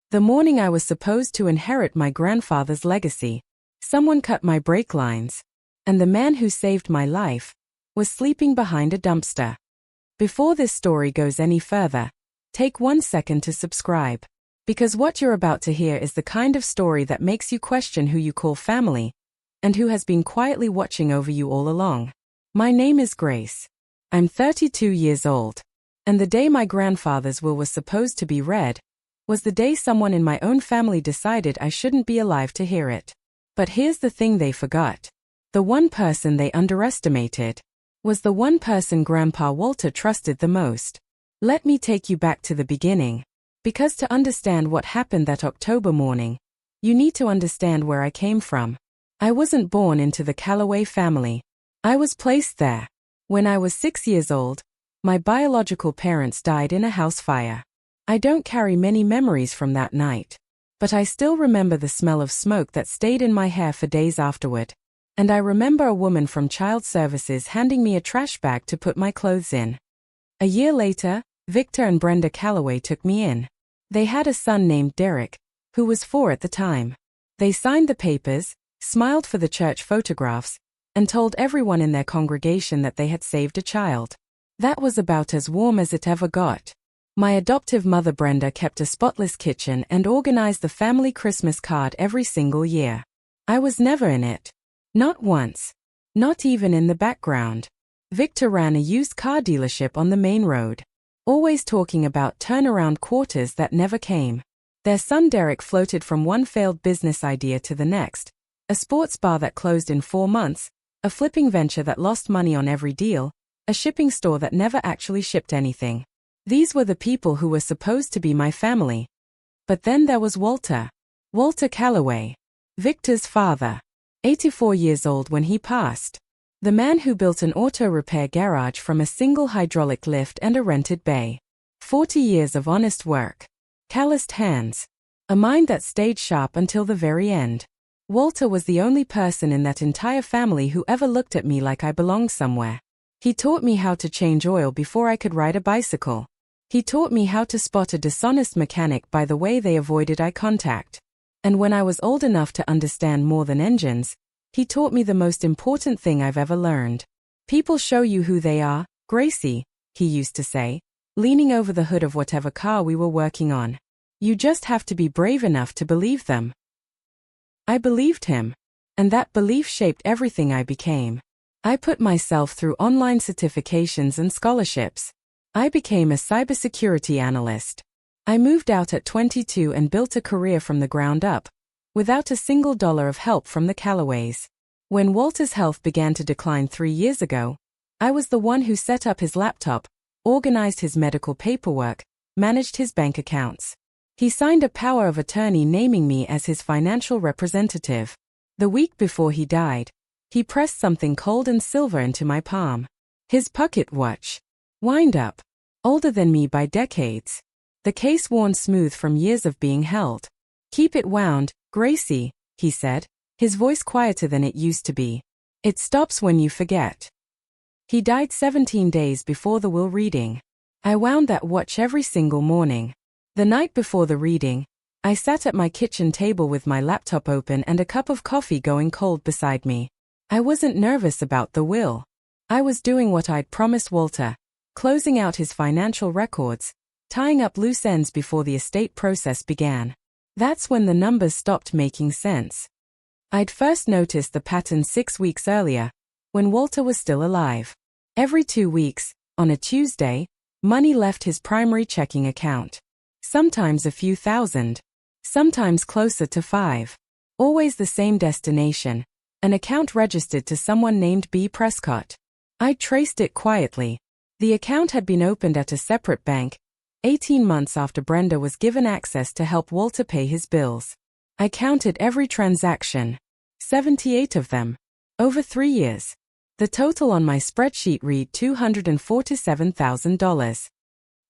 The morning I was supposed to inherit my grandfather's legacy, someone cut my brake lines, and the man who saved my life was sleeping behind a dumpster. Before this story goes any further, take 1 second to subscribe, because what you're about to hear is the kind of story that makes you question who you call family and who has been quietly watching over you all along. My name is Grace. I'm 32 years old, and the day my grandfather's will was supposed to be read was the day someone in my own family decided I shouldn't be alive to hear it. But here's the thing they forgot. The one person they underestimated was the one person Grandpa Walter trusted the most. Let me take you back to the beginning, because to understand what happened that October morning, you need to understand where I came from. I wasn't born into the Calloway family. I was placed there. When I was 6 years old, my biological parents died in a house fire. I don't carry many memories from that night, but I still remember the smell of smoke that stayed in my hair for days afterward. And I remember a woman from Child Services handing me a trash bag to put my clothes in. A year later, Victor and Brenda Calloway took me in. They had a son named Derek, who was 4 at the time. They signed the papers, smiled for the church photographs, and told everyone in their congregation that they had saved a child. That was about as warm as it ever got. My adoptive mother Brenda kept a spotless kitchen and organized the family Christmas card every single year. I was never in it. Not once. Not even in the background. Victor ran a used car dealership on the main road, always talking about turnaround quarters that never came. Their son Derek floated from one failed business idea to the next, a sports bar that closed in 4 months, a flipping venture that lost money on every deal, a shipping store that never actually shipped anything. These were the people who were supposed to be my family. But then there was Walter. Walter Calloway. Victor's father. 84 years old when he passed. The man who built an auto repair garage from a single hydraulic lift and a rented bay. 40 years of honest work. Calloused hands. A mind that stayed sharp until the very end. Walter was the only person in that entire family who ever looked at me like I belonged somewhere. He taught me how to change oil before I could ride a bicycle. He taught me how to spot a dishonest mechanic by the way they avoided eye contact. And when I was old enough to understand more than engines, he taught me the most important thing I've ever learned. People show you who they are, Gracie, he used to say, leaning over the hood of whatever car we were working on. You just have to be brave enough to believe them. I believed him, and that belief shaped everything I became. I put myself through online certifications and scholarships. I became a cybersecurity analyst. I moved out at 22 and built a career from the ground up, without a single dollar of help from the Calloways. When Walter's health began to decline 3 years ago, I was the one who set up his laptop, organized his medical paperwork, managed his bank accounts. He signed a power of attorney naming me as his financial representative. The week before he died, he pressed something cold and silver into my palm. His pocket watch. Wind up. Older than me by decades. The case worn smooth from years of being held. Keep it wound, Gracie, he said, his voice quieter than it used to be. It stops when you forget. He died 17 days before the will reading. I wound that watch every single morning. The night before the reading, I sat at my kitchen table with my laptop open and a cup of coffee going cold beside me. I wasn't nervous about the will. I was doing what I'd promised Walter, closing out his financial records, tying up loose ends before the estate process began. That's when the numbers stopped making sense. I'd first noticed the pattern 6 weeks earlier, when Walter was still alive. Every 2 weeks, on a Tuesday, money left his primary checking account. Sometimes a few thousand. Sometimes closer to 5. Always the same destination, an account registered to someone named B. Prescott. I traced it quietly. The account had been opened at a separate bank, 18 months after Brenda was given access to help Walter pay his bills. I counted every transaction. 78 of them. Over 3 years. The total on my spreadsheet read $247,000.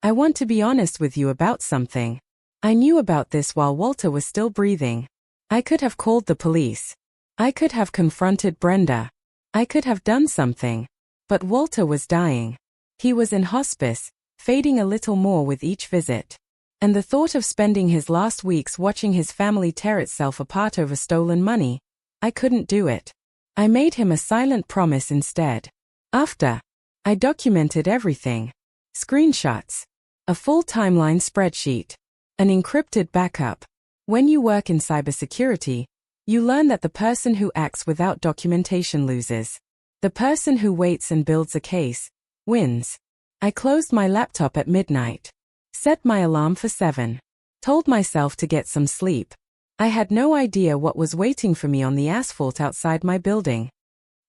I want to be honest with you about something. I knew about this while Walter was still breathing. I could have called the police. I could have confronted Brenda. I could have done something. But Walter was dying. He was in hospice, fading a little more with each visit. And the thought of spending his last weeks watching his family tear itself apart over stolen money, I couldn't do it. I made him a silent promise instead. After I documented everything. Screenshots. A full timeline spreadsheet. An encrypted backup. When you work in cybersecurity, you learn that the person who acts without documentation loses. The person who waits and builds a case wins. I closed my laptop at midnight. Set my alarm for 7. Told myself to get some sleep. I had no idea what was waiting for me on the asphalt outside my building.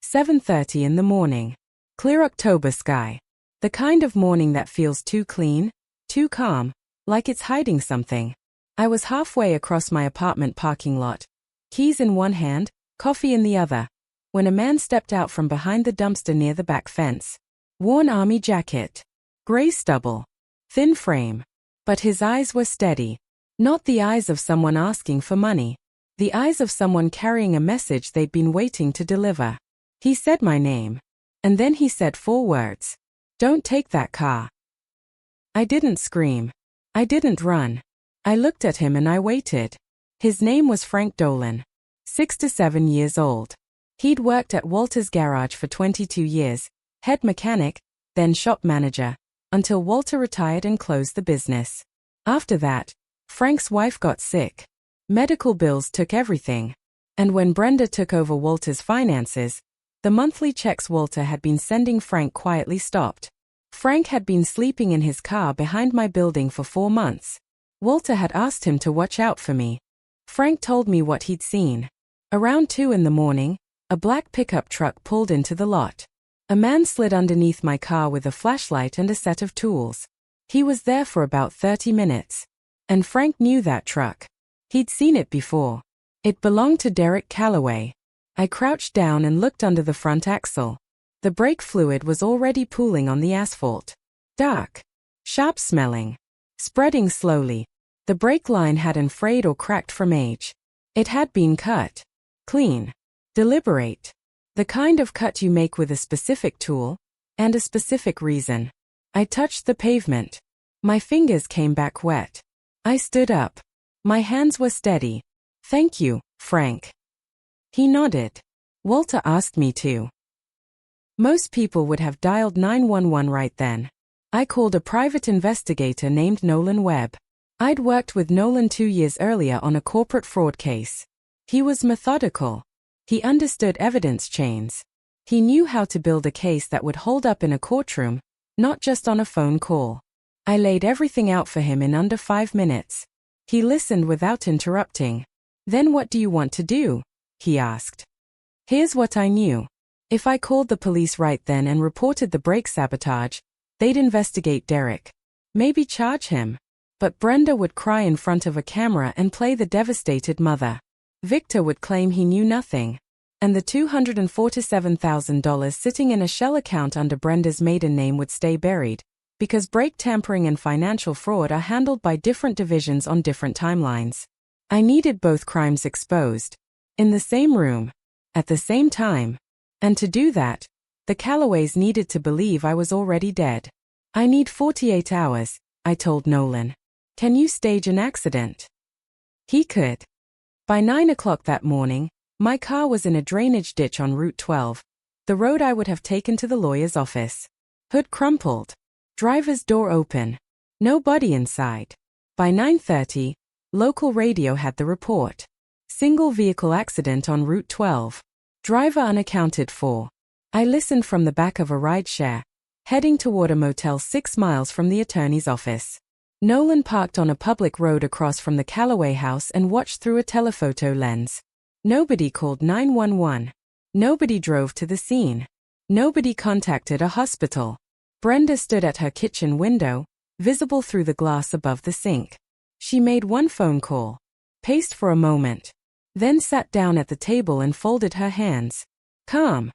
7:30 in the morning. Clear October sky. The kind of morning that feels too clean, too calm, like it's hiding something. I was halfway across my apartment parking lot, keys in one hand, coffee in the other, when a man stepped out from behind the dumpster near the back fence. Worn army jacket. Gray stubble. Thin frame. But his eyes were steady. Not the eyes of someone asking for money. The eyes of someone carrying a message they'd been waiting to deliver. He said my name. And then he said 4 words. Don't take that car. I didn't scream. I didn't run. I looked at him and I waited. His name was Frank Dolan. 6 to 7 years old. He'd worked at Walter's garage for 22 years, head mechanic, then shop manager, until Walter retired and closed the business. After that, Frank's wife got sick. Medical bills took everything. And when Brenda took over Walter's finances, the monthly checks Walter had been sending Frank quietly stopped. Frank had been sleeping in his car behind my building for 4 months. Walter had asked him to watch out for me. Frank told me what he'd seen. Around 2 in the morning, a black pickup truck pulled into the lot. A man slid underneath my car with a flashlight and a set of tools. He was there for about 30 minutes. And Frank knew that truck. He'd seen it before. It belonged to Derek Calloway. I crouched down and looked under the front axle. The brake fluid was already pooling on the asphalt. Dark. Sharp-smelling. Spreading slowly. The brake line hadn't frayed or cracked from age. It had been cut. Clean. Deliberate. The kind of cut you make with a specific tool, and a specific reason. I touched the pavement. My fingers came back wet. I stood up. My hands were steady. Thank you, Frank. He nodded. Walter asked me to. Most people would have dialed 911 right then. I called a private investigator named Nolan Webb. I'd worked with Nolan 2 years earlier on a corporate fraud case. He was methodical. He understood evidence chains. He knew how to build a case that would hold up in a courtroom, not just on a phone call. I laid everything out for him in under 5 minutes. He listened without interrupting. Then what do you want to do? He asked. Here's what I knew. If I called the police right then and reported the brake sabotage, they'd investigate Derek. Maybe charge him. But Brenda would cry in front of a camera and play the devastated mother. Victor would claim he knew nothing. And the $247,000 sitting in a shell account under Brenda's maiden name would stay buried, because brake tampering and financial fraud are handled by different divisions on different timelines. I needed both crimes exposed. In the same room. At the same time. And to do that, the Callaways needed to believe I was already dead. I need 48 hours, I told Nolan. Can you stage an accident? He could. By 9 o'clock that morning, my car was in a drainage ditch on Route 12, the road I would have taken to the lawyer's office. Hood crumpled. Driver's door open. Nobody inside. By 9:30, local radio had the report. Single vehicle accident on Route 12. Driver unaccounted for. I listened from the back of a rideshare, heading toward a motel 6 miles from the attorney's office. Nolan parked on a public road across from the Calloway house and watched through a telephoto lens. Nobody called 911. Nobody drove to the scene. Nobody contacted a hospital. Brenda stood at her kitchen window, visible through the glass above the sink. She made one phone call, paced for a moment, then sat down at the table and folded her hands. Calm.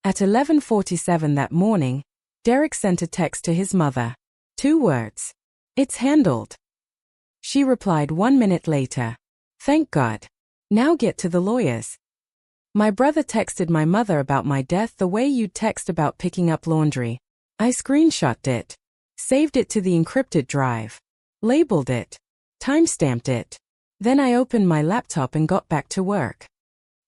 At 11:47 that morning, Derek sent a text to his mother. 2 words. It's handled. She replied 1 minute later. Thank God. Now get to the lawyers. My brother texted my mother about my death the way you'd text about picking up laundry. I screenshotted it. Saved it to the encrypted drive. labeled it, timestamped it. Then I opened my laptop and got back to work.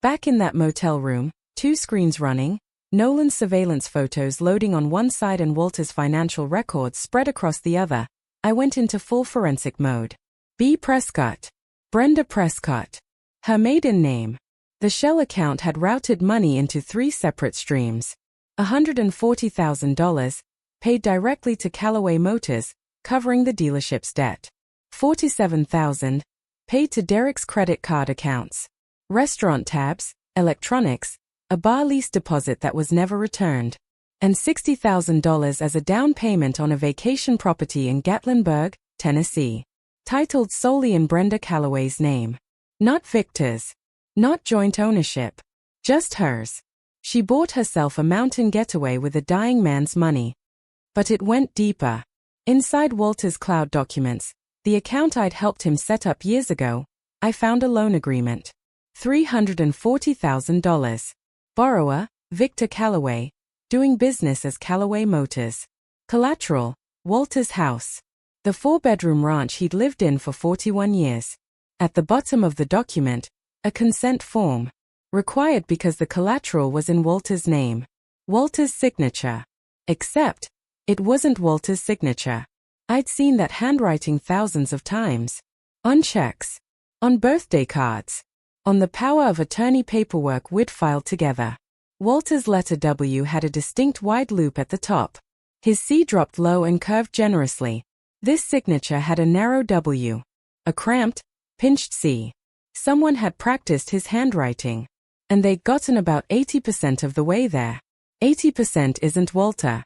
Back in that motel room, 2 screens running, Nolan's surveillance photos loading on one side and Walter's financial records spread across the other, I went into full forensic mode. B. Prescott. Brenda Prescott. Her maiden name. The shell account had routed money into 3 separate streams. $140,000, paid directly to Callaway Motors, covering the dealership's debt. $47,000, paid to Derek's credit card accounts. Restaurant tabs, electronics, a bar lease deposit that was never returned, and $60,000 as a down payment on a vacation property in Gatlinburg, Tennessee. Titled solely in Brenda Callaway's name. Not Victor's. Not joint ownership. Just hers. She bought herself a mountain getaway with a dying man's money. But it went deeper. Inside Walter's cloud documents, the account I'd helped him set up years ago, I found a loan agreement. $340,000. Borrower, Victor Callaway, doing business as Callaway Motors. Collateral, Walter's house. The 4-bedroom ranch he'd lived in for 41 years. At the bottom of the document, a consent form. Required because the collateral was in Walter's name. Walter's signature. Except, it wasn't Walter's signature. I'd seen that handwriting thousands of times. On checks. On birthday cards. On the power of attorney paperwork we'd filed together. Walter's letter W had a distinct wide loop at the top. His C dropped low and curved generously. This signature had a narrow W. A cramped, pinched C. Someone had practiced his handwriting. And they'd gotten about 80% of the way there. 80% isn't Walter.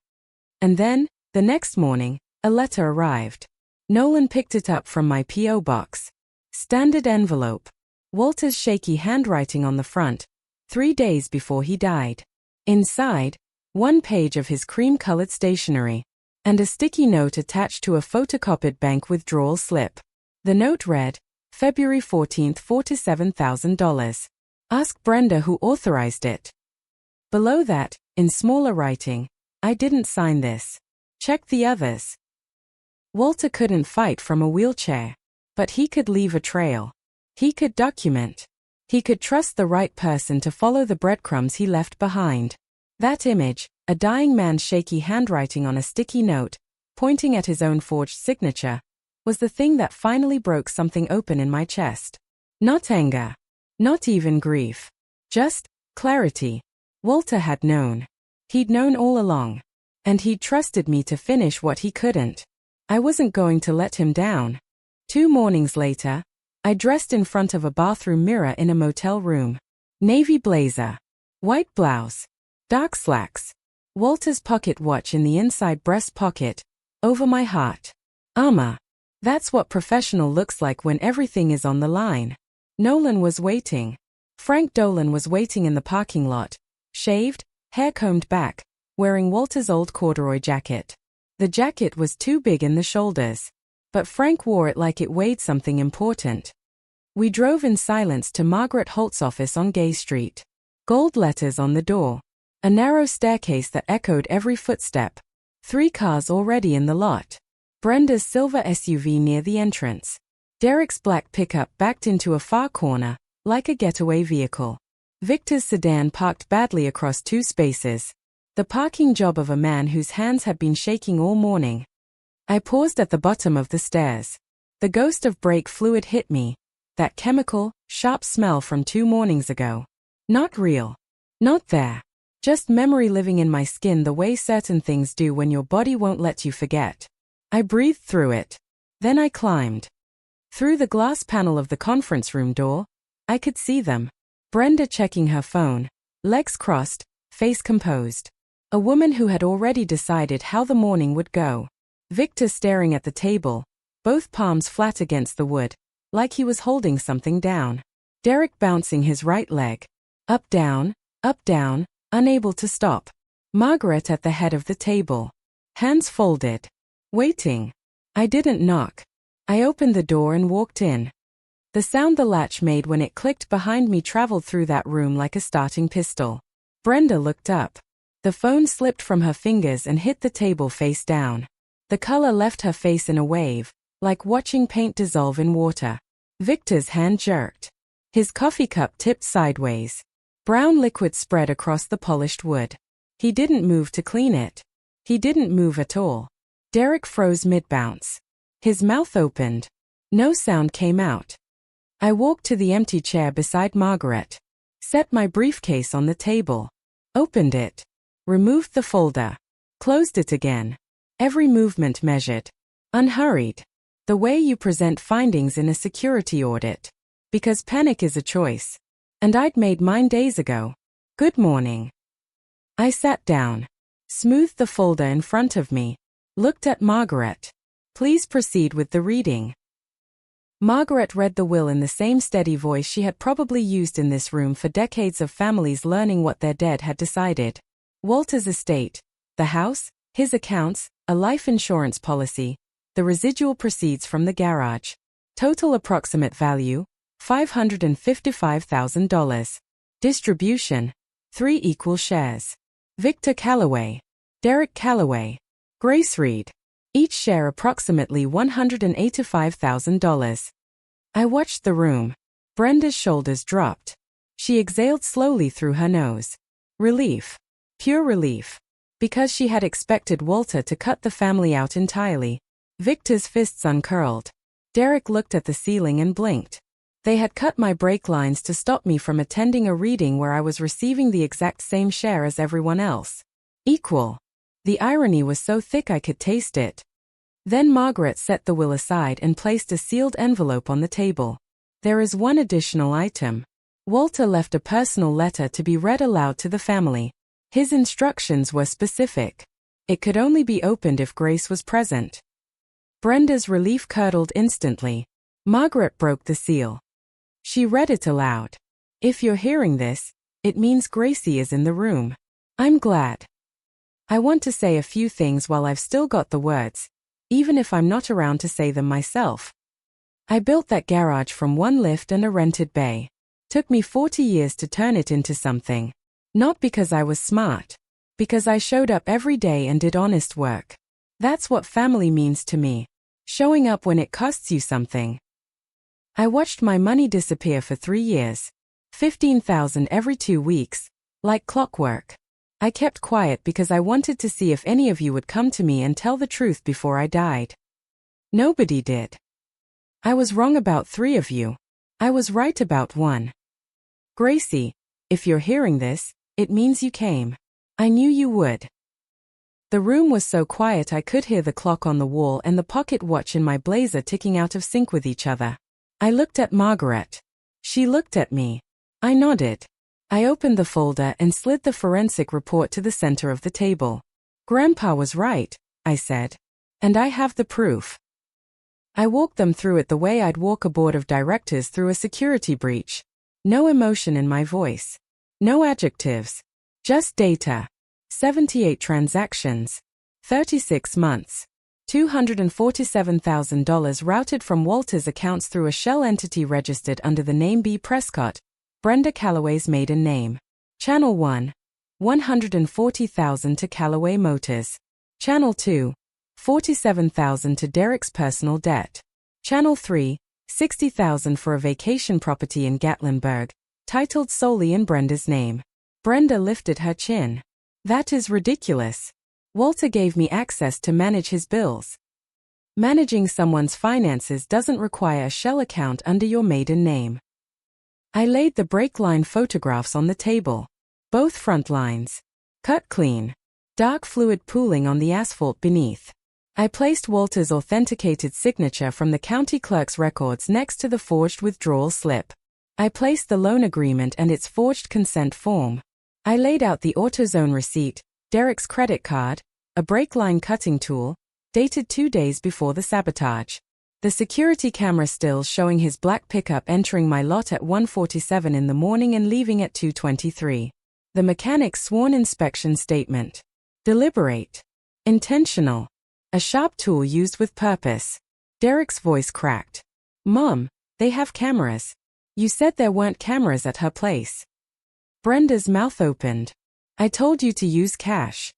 And then, the next morning, a letter arrived. Nolan picked it up from my P.O. box. Standard envelope. Walter's shaky handwriting on the front, 3 days before he died. Inside, 1 page of his cream-colored stationery, and a sticky note attached to a photocopied bank withdrawal slip. The note read, February 14th, $47,000. Ask Brenda who authorized it. Below that, in smaller writing, I didn't sign this. Check the others. Walter couldn't fight from a wheelchair, but he could leave a trail. He could document. He could trust the right person to follow the breadcrumbs he left behind. That image, a dying man's shaky handwriting on a sticky note, pointing at his own forged signature, was the thing that finally broke something open in my chest. Not anger. Not even grief. Just clarity. Walter had known. He'd known all along. And he'd trusted me to finish what he couldn't. I wasn't going to let him down. 2 mornings later, I dressed in front of a bathroom mirror in a motel room. Navy blazer. White blouse. Dark slacks. Walter's pocket watch in the inside breast pocket, over my heart. Armor. That's what professional looks like when everything is on the line. Nolan was waiting. Frank Dolan was waiting in the parking lot, shaved, hair combed back, wearing Walter's old corduroy jacket. The jacket was too big in the shoulders, but Frank wore it like it weighed something important. We drove in silence to Margaret Holt's office on Gay Street. Gold letters on the door. A narrow staircase that echoed every footstep. 3 cars already in the lot. Brenda's silver SUV near the entrance. Derek's black pickup backed into a far corner, like a getaway vehicle. Victor's sedan parked badly across 2 spaces. The parking job of a man whose hands had been shaking all morning. I paused at the bottom of the stairs. The ghost of brake fluid hit me. That chemical, sharp smell from 2 mornings ago. Not real. Not there. Just memory living in my skin the way certain things do when your body won't let you forget. I breathed through it. Then I climbed. Through the glass panel of the conference room door, I could see them. Brenda checking her phone, legs crossed, face composed. A woman who had already decided how the morning would go. Victor staring at the table, both palms flat against the wood, like he was holding something down. Derek bouncing his right leg. Up down, unable to stop. Margaret at the head of the table. Hands folded. Waiting. I didn't knock. I opened the door and walked in. The sound the latch made when it clicked behind me traveled through that room like a starting pistol. Brenda looked up. The phone slipped from her fingers and hit the table face down. The color left her face in a wave, like watching paint dissolve in water. Victor's hand jerked. His coffee cup tipped sideways. Brown liquid spread across the polished wood. He didn't move to clean it. He didn't move at all. Derek froze mid-bounce. His mouth opened. No sound came out. I walked to the empty chair beside Margaret. Set my briefcase on the table. Opened it. Removed the folder. Closed it again. Every movement measured. Unhurried. The way you present findings in a security audit. Because panic is a choice. And I'd made mine days ago. Good morning. I sat down. Smoothed the folder in front of me. Looked at Margaret. Please proceed with the reading. Margaret read the will in the same steady voice she had probably used in this room for decades of families learning what their dead had decided. Walter's estate, the house, his accounts, a life insurance policy, the residual proceeds from the garage. Total approximate value, $555,000. Distribution, 3 equal shares. Victor Calloway, Derek Calloway, Grace Reed. Each share approximately $185,000. I watched the room. Brenda's shoulders dropped. She exhaled slowly through her nose. Relief. Pure relief. Because she had expected Walter to cut the family out entirely. Victor's fists uncurled. Derek looked at the ceiling and blinked. They had cut my brake lines to stop me from attending a reading where I was receiving the exact same share as everyone else. Equal. The irony was so thick I could taste it. Then Margaret set the will aside and placed a sealed envelope on the table. There is one additional item. Walter left a personal letter to be read aloud to the family. His instructions were specific. It could only be opened if Grace was present. Brenda's relief curdled instantly. Margaret broke the seal. She read it aloud. If you're hearing this, it means Gracie is in the room. I'm glad. I want to say a few things while I've still got the words, even if I'm not around to say them myself. I built that garage from one lift and a rented bay. Took me 40 years to turn it into something. Not because I was smart. Because I showed up every day and did honest work. That's what family means to me. Showing up when it costs you something. I watched my money disappear for 3 years. $15,000 every 2 weeks. Like clockwork. I kept quiet because I wanted to see if any of you would come to me and tell the truth before I died. Nobody did. I was wrong about 3 of you. I was right about 1. Gracie, if you're hearing this, it means you came. I knew you would. The room was so quiet I could hear the clock on the wall and the pocket watch in my blazer ticking out of sync with each other. I looked at Margaret. She looked at me. I nodded. I opened the folder and slid the forensic report to the center of the table. Grandpa was right, I said. And I have the proof. I walked them through it the way I'd walk a board of directors through a security breach. No emotion in my voice. No adjectives. Just data. 78 transactions. 36 months. $247,000 routed from Walter's accounts through a shell entity registered under the name B. Prescott, Brenda Calloway's maiden name. Channel 1. $140,000 to Calloway Motors. Channel 2. $47,000 to Derek's personal debt. Channel 3. $60,000 for a vacation property in Gatlinburg, titled solely in Brenda's name. Brenda lifted her chin. That is ridiculous. Walter gave me access to manage his bills. Managing someone's finances doesn't require a shell account under your maiden name. I laid the brake line photographs on the table. Both front lines. Cut clean. Dark fluid pooling on the asphalt beneath. I placed Walter's authenticated signature from the county clerk's records next to the forged withdrawal slip. I placed the loan agreement and its forged consent form. I laid out the AutoZone receipt, Derek's credit card, a brake line cutting tool, dated 2 days before the sabotage. The security camera stills showing his black pickup entering my lot at 1:47 in the morning and leaving at 2:23. The mechanic's sworn inspection statement. Deliberate. Intentional. A sharp tool used with purpose. Derek's voice cracked. Mom, they have cameras. You said there weren't cameras at her place. Brenda's mouth opened. I told you to use cash.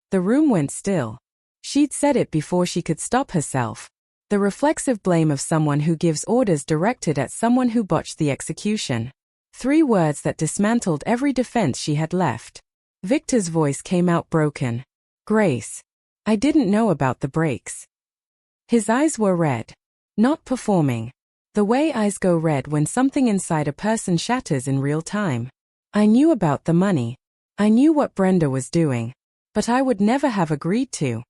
The room went still. She'd said it before she could stop herself. The reflexive blame of someone who gives orders directed at someone who botched the execution. 3 words that dismantled every defense she had left. Victor's voice came out broken. Grace. I didn't know about the breaks. His eyes were red. Not performing. The way eyes go red when something inside a person shatters in real time. I knew about the money. I knew what Brenda was doing. But I would never have agreed to.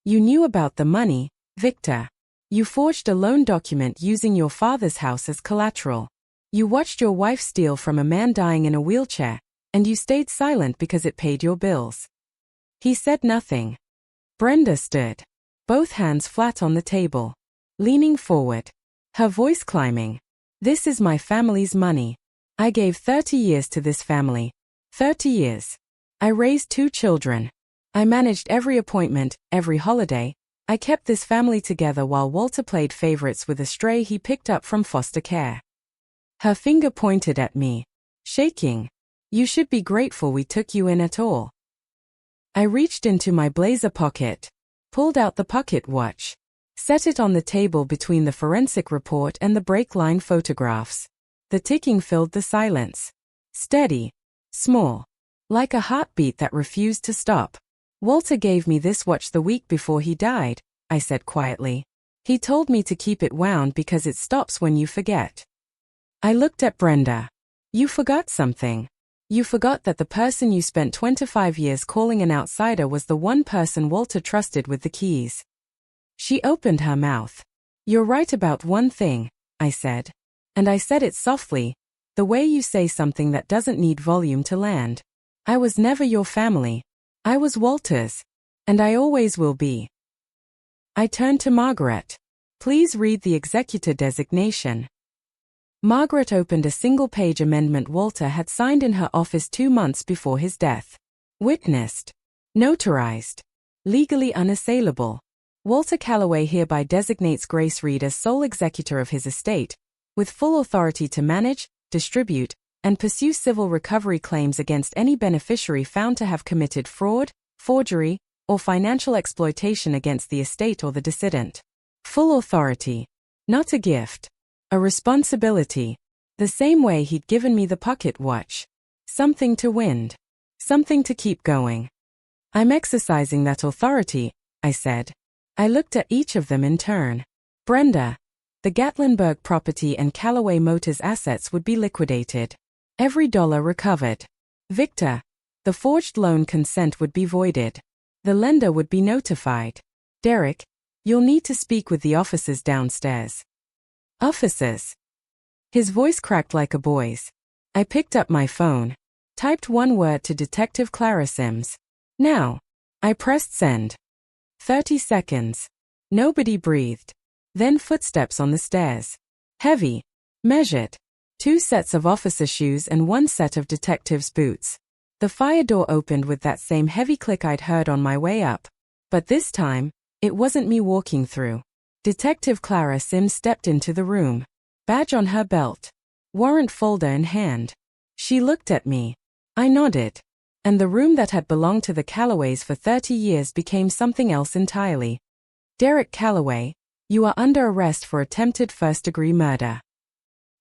You knew about the money, Victor. You forged a loan document using your father's house as collateral. You watched your wife steal from a man dying in a wheelchair, and you stayed silent because it paid your bills. He said nothing. Brenda stood, both hands flat on the table, leaning forward, her voice climbing. This is my family's money. I gave 30 years to this family. 30 years. I raised 2 children. I managed every appointment, every holiday. I kept this family together while Walter played favorites with a stray he picked up from foster care. Her finger pointed at me, shaking. You should be grateful we took you in at all. I reached into my blazer pocket, pulled out the pocket watch, set it on the table between the forensic report and the brake line photographs. The ticking filled the silence. Steady, small, like a heartbeat that refused to stop. Walter gave me this watch the week before he died, I said quietly. He told me to keep it wound because it stops when you forget. I looked at Brenda. You forgot something. You forgot that the person you spent 25 years calling an outsider was the one person Walter trusted with the keys. She opened her mouth. You're right about one thing, I said. And I said it softly, the way you say something that doesn't need volume to land. I was never your family. I was Walter's. And I always will be. I turned to Margaret. Please read the executor designation. Margaret opened a single-page amendment Walter had signed in her office 2 months before his death. Witnessed. Notarized. Legally unassailable. Walter Calloway hereby designates Grace Reed as sole executor of his estate, with full authority to manage, distribute, and pursue civil recovery claims against any beneficiary found to have committed fraud, forgery, or financial exploitation against the estate or the decedent. Full authority. Not a gift. A responsibility. The same way he'd given me the pocket watch. Something to wind. Something to keep going. I'm exercising that authority, I said. I looked at each of them in turn. Brenda. The Gatlinburg property and Callaway Motors assets would be liquidated. Every dollar recovered. Victor. The forged loan consent would be voided. The lender would be notified. Derek. You'll need to speak with the officers downstairs. Officers. His voice cracked like a boy's. I picked up my phone. Typed 1 word to Detective Clara Sims. Now. I pressed send. 30 seconds. Nobody breathed. Then footsteps on the stairs. Heavy. Measured. 2 sets of officer shoes and 1 set of detective's boots. The fire door opened with that same heavy click I'd heard on my way up. But this time, it wasn't me walking through. Detective Clara Sims stepped into the room. Badge on her belt. Warrant folder in hand. She looked at me. I nodded. And the room that had belonged to the Callaways for 30 years became something else entirely. Derek Callaway, you are under arrest for attempted first-degree murder.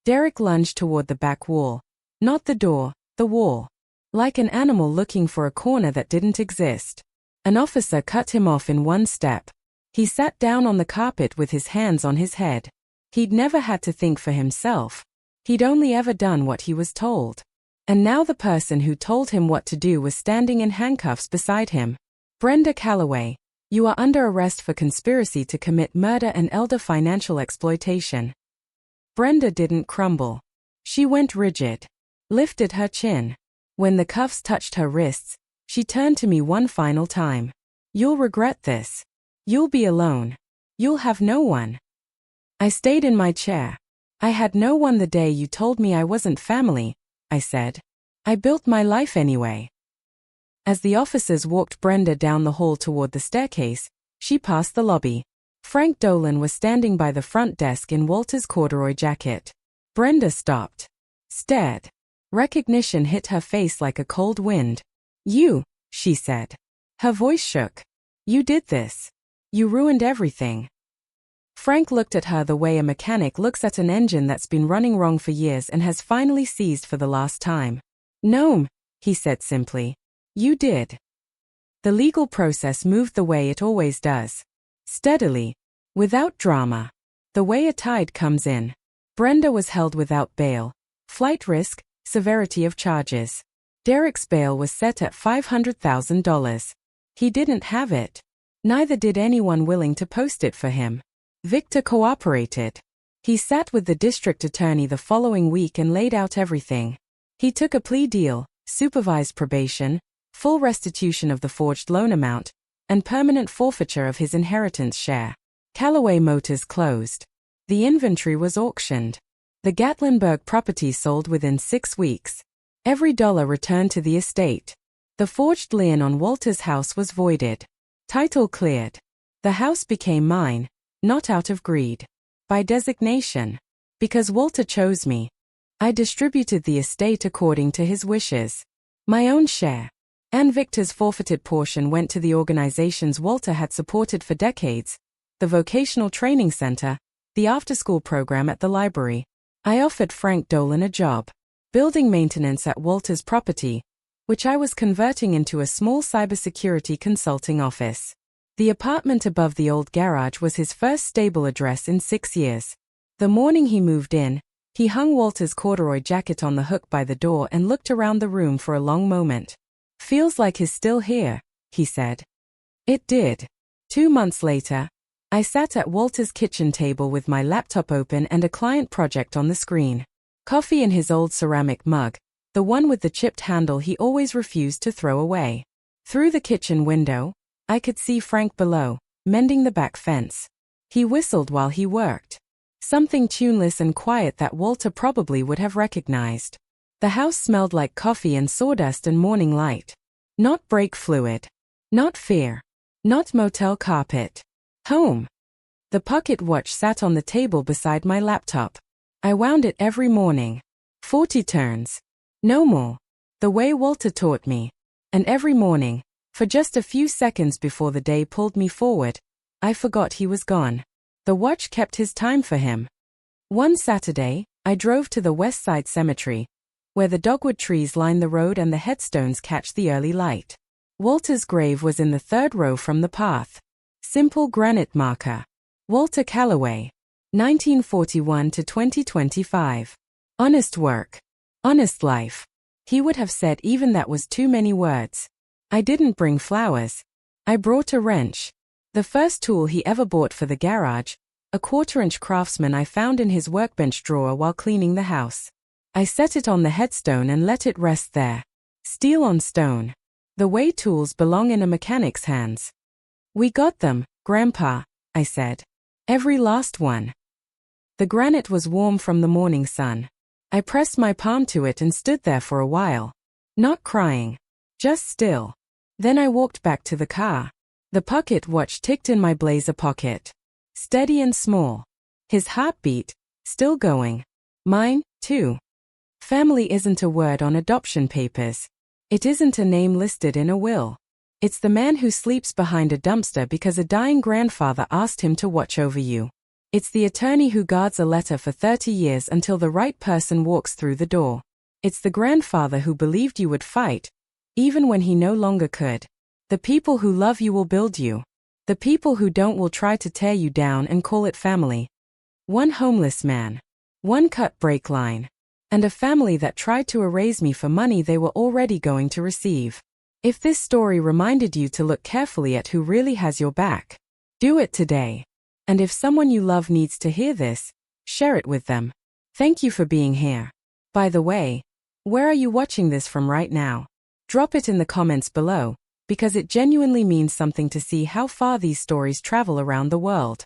Derek lunged toward the back wall. Not the door, the wall. Like an animal looking for a corner that didn't exist. An officer cut him off in 1 step. He sat down on the carpet with his hands on his head. He'd never had to think for himself. He'd only ever done what he was told. And now the person who told him what to do was standing in handcuffs beside him. Brenda Callaway, you are under arrest for conspiracy to commit murder and elder financial exploitation. Brenda didn't crumble. She went rigid. Lifted her chin. When the cuffs touched her wrists, she turned to me one final time. You'll regret this. You'll be alone. You'll have no one. I stayed in my chair. I had no one the day you told me I wasn't family, I said. I built my life anyway. As the officers walked Brenda down the hall toward the staircase, she passed the lobby. Frank Dolan was standing by the front desk in Walter's corduroy jacket. Brenda stopped. Stared. Recognition hit her face like a cold wind. You, she said. Her voice shook. You did this. You ruined everything. Frank looked at her the way a mechanic looks at an engine that's been running wrong for years and has finally seized for the last time. "No," he said simply. "You did." The legal process moved the way it always does. Steadily. Without drama. The way a tide comes in. Brenda was held without bail. Flight risk, severity of charges. Derek's bail was set at $500,000. He didn't have it. Neither did anyone willing to post it for him. Victor cooperated. He sat with the district attorney the following week and laid out everything. He took a plea deal, supervised probation, full restitution of the forged loan amount, and permanent forfeiture of his inheritance share. Callaway Motors closed. The inventory was auctioned. The Gatlinburg property sold within 6 weeks. Every dollar returned to the estate. The forged lien on Walter's house was voided. Title cleared. The house became mine, not out of greed. By designation. Because Walter chose me. I distributed the estate according to his wishes. My own share. And Victor's forfeited portion went to the organizations Walter had supported for decades. The Vocational Training Center, the after-school program at the library. I offered Frank Dolan a job. Building maintenance at Walter's property, which I was converting into a small cybersecurity consulting office. The apartment above the old garage was his first stable address in 6 years. The morning he moved in, he hung Walter's corduroy jacket on the hook by the door and looked around the room for a long moment. "Feels like he's still here," he said. It did. 2 months later, I sat at Walter's kitchen table with my laptop open and a client project on the screen. Coffee in his old ceramic mug, the one with the chipped handle he always refused to throw away. Through the kitchen window, I could see Frank below, mending the back fence. He whistled while he worked. Something tuneless and quiet that Walter probably would have recognized. The house smelled like coffee and sawdust and morning light. Not brake fluid. Not fear. Not motel carpet. Home. The pocket watch sat on the table beside my laptop. I wound it every morning. 40 turns. No more. The way Walter taught me. And every morning, for just a few seconds before the day pulled me forward, I forgot he was gone. The watch kept his time for him. One Saturday, I drove to the West Side Cemetery, where the dogwood trees line the road and the headstones catch the early light. Walter's grave was in the 3rd row from the path. Simple granite marker. Walter Callaway. 1941 to 2025. Honest work. Honest life. He would have said even that was too many words. I didn't bring flowers. I brought a wrench. The first tool he ever bought for the garage, a 1/4-inch Craftsman I found in his workbench drawer while cleaning the house. I set it on the headstone and let it rest there. Steel on stone. The way tools belong in a mechanic's hands. "We got them, Grandpa," I said. "Every last one." The granite was warm from the morning sun. I pressed my palm to it and stood there for a while. Not crying. Just still. Then I walked back to the car. The pocket watch ticked in my blazer pocket. Steady and small. His heartbeat, still going. Mine, too. Family isn't a word on adoption papers. It isn't a name listed in a will. It's the man who sleeps behind a dumpster because a dying grandfather asked him to watch over you. It's the attorney who guards a letter for 30 years until the right person walks through the door. It's the grandfather who believed you would fight, even when he no longer could. The people who love you will build you. The people who don't will try to tear you down and call it family. One homeless man. One cut brake line. And a family that tried to erase me for money they were already going to receive. If this story reminded you to look carefully at who really has your back, do it today. And if someone you love needs to hear this, share it with them. Thank you for being here. By the way, where are you watching this from right now? Drop it in the comments below, because it genuinely means something to see how far these stories travel around the world.